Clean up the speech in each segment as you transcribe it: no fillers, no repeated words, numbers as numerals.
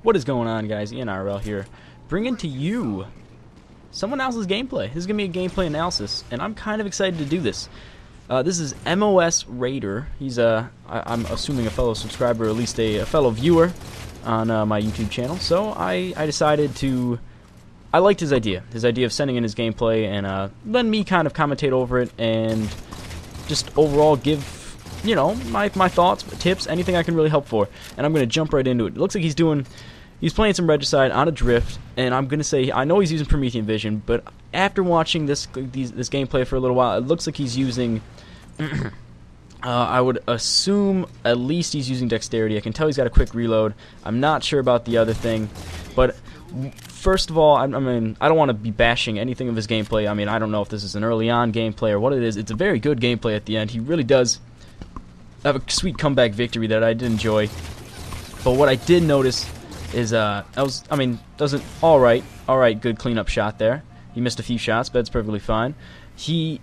What is going on, guys? NRL here, bringing to you someone else's gameplay. This is going to be a gameplay analysis, and I'm kind of excited to do this. This is MOS Raider. He's I'm assuming a fellow subscriber, or at least a fellow viewer on my YouTube channel. So I decided to, I liked his idea of sending in his gameplay and letting me kind of commentate over it and just overall give, you know, my thoughts, tips, anything I can really help for. And I'm going to jump right into it. It looks like he's playing some Regicide on a drift, and I'm going to say, I know he's using Promethean Vision, but after watching this gameplay for a little while, it looks like he's using, I would assume at least he's using Dexterity. I can tell he's got a quick reload. I'm not sure about the other thing, but first of all, I mean, I don't want to be bashing anything of his gameplay. I mean, I don't know if this is an early on gameplay or what it is. It's a very good gameplay at the end. He really does have a sweet comeback victory that I did enjoy. But what I did notice is doesn't alright, good cleanup shot there. He missed a few shots, but it's perfectly fine. He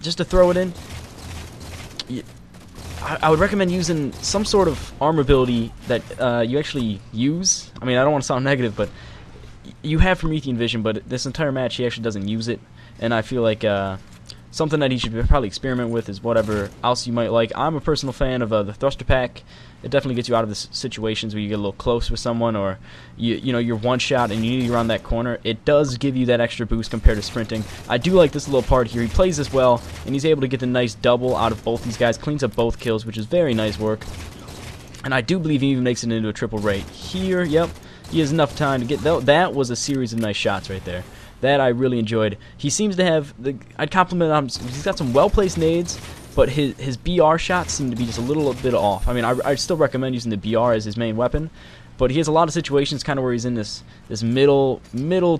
just to throw it in, I would recommend using some sort of armor ability that you actually use. I mean, I don't want to sound negative, but you have Promethean Vision, but this entire match he actually doesn't use it, and I feel like something that he should probably experiment with is whatever else you might like. I'm a personal fan of the thruster pack. It definitely gets you out of the situations where you get a little close with someone, or you know, you're one shot and you need to run that corner. It does give you that extra boost compared to sprinting. I do like this little part here. He plays this well, and he's able to get the nice double out of both these guys. Cleans up both kills, which is very nice work. And I do believe he even makes it into a triple right here. Yep, he has enough time to get that was a series of nice shots right there. That I really enjoyed. He seems to have I'd compliment him. He's got some well-placed nades, but his BR shots seem to be just a little bit off. I mean, I'd still recommend using the BR as his main weapon, but he has a lot of situations kind of where he's in this middle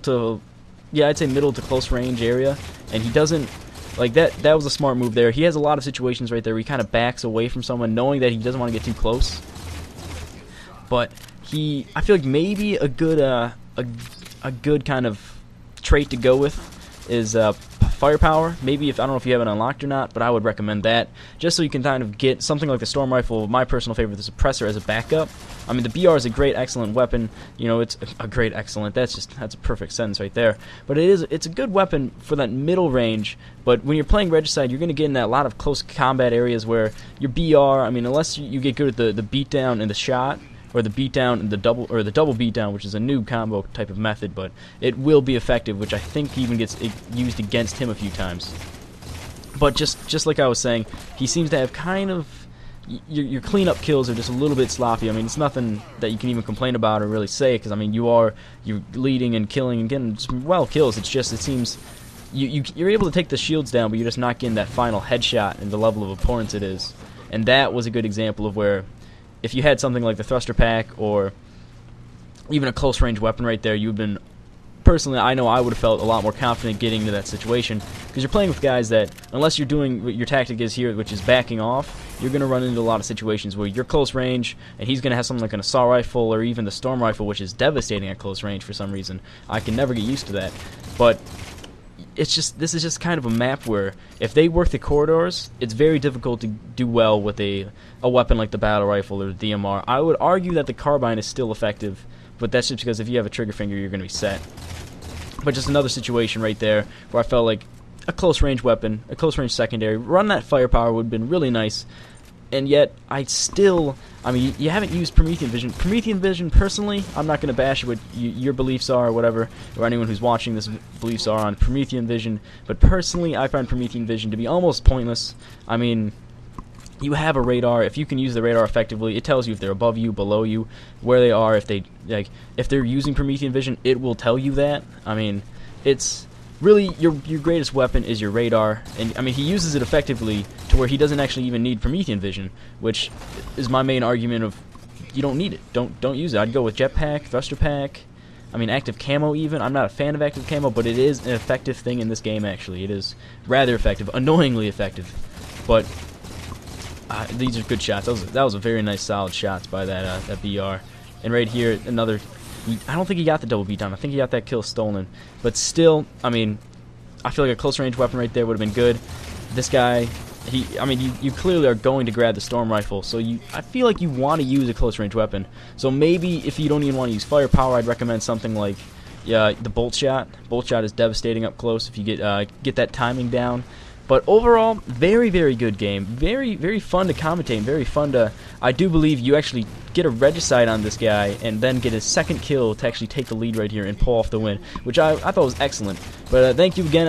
to, yeah, I'd say middle to close range area, and he doesn't, like, that was a smart move there. He has a lot of situations right there where he kind of backs away from someone knowing that he doesn't want to get too close. But I feel like maybe a good kind of trait to go with is firepower. Maybe I don't know if you have it unlocked or not, but I would recommend that just so you can kind of get something like the storm rifle, my personal favorite, the suppressor, as a backup. I mean, the BR is a great, excellent weapon. You know, it's a great, excellent. That's a perfect sentence right there. But it's a good weapon for that middle range. But when you're playing Regicide, you're going to get in that lot of close combat areas where your BR, I mean, unless you get good at the beatdown and the shot, or the beatdown and the double beatdown, which is a new combo type of method, but it will be effective, which I think even gets used against him a few times. But just like I was saying, he seems to have kind of your cleanup kills are just a little bit sloppy. I mean, it's nothing that you can even complain about or really say, because I mean, you're leading and killing and getting some well kills. It's just, it seems you're able to take the shields down, but you're just not getting that final headshot and the level of abhorrence it is. And that was a good example of where, if you had something like the thruster pack or even a close range weapon right there, you've been, personally, I know I would have felt a lot more confident getting into that situation, because you're playing with guys that, unless you're doing what your tactic is here, which is backing off, you're going to run into a lot of situations where you're close range, and he's going to have something like an assault rifle or even the storm rifle, which is devastating at close range for some reason. I can never get used to that. But it's just, this is just kind of a map where if they work the corridors, it's very difficult to do well with a weapon like the battle rifle or the DMR. I would argue that the carbine is still effective, but that's just because if you have a trigger finger, you're going to be set. But just another situation right there where I felt like a close range weapon, a close range secondary, run that firepower would have been really nice. And yet, I mean, you haven't used Promethean Vision. Promethean Vision, personally, I'm not going to bash what your beliefs are or whatever, or anyone who's watching this beliefs are on Promethean Vision, but personally, I find Promethean Vision to be almost pointless. I mean, you have a radar. If you can use the radar effectively, it tells you if they're above you, below you, where they are. If they're using Promethean Vision, it will tell you that. I mean, it's really, your greatest weapon is your radar, and I mean, he uses it effectively to where he doesn't actually even need Promethean Vision, which is my main argument of, you don't need it. Don't use it. I'd go with jetpack, thruster pack. I mean, active camo even. I'm not a fan of active camo, but it is an effective thing in this game. Actually, it is rather effective, annoyingly effective. But these are good shots. That was a very nice, solid shots by that BR. And right here, another. I don't think he got the double beatdown. I think he got that kill stolen. But still, I mean, I feel like a close range weapon right there would have been good. This guy, I mean, you clearly are going to grab the storm rifle, so I feel like you want to use a close range weapon. So maybe if you don't even want to use firepower, I'd recommend something like the bolt shot. Bolt shot is devastating up close if you get that timing down. But overall, very, very good game. Very, very fun to commentate. Very fun to... I do believe you actually get a regicide on this guy and then get a second kill to actually take the lead right here and pull off the win, which I thought was excellent. But thank you again,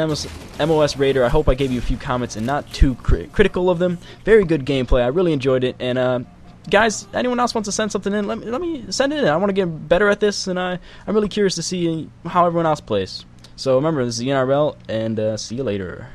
MOS Raider. I hope I gave you a few comments and not too critical of them. Very good gameplay. I really enjoyed it. And guys, anyone else wants to send something in, let me send it in. I want to get better at this, and I'm really curious to see how everyone else plays. So remember, this is the NRL, and see you later.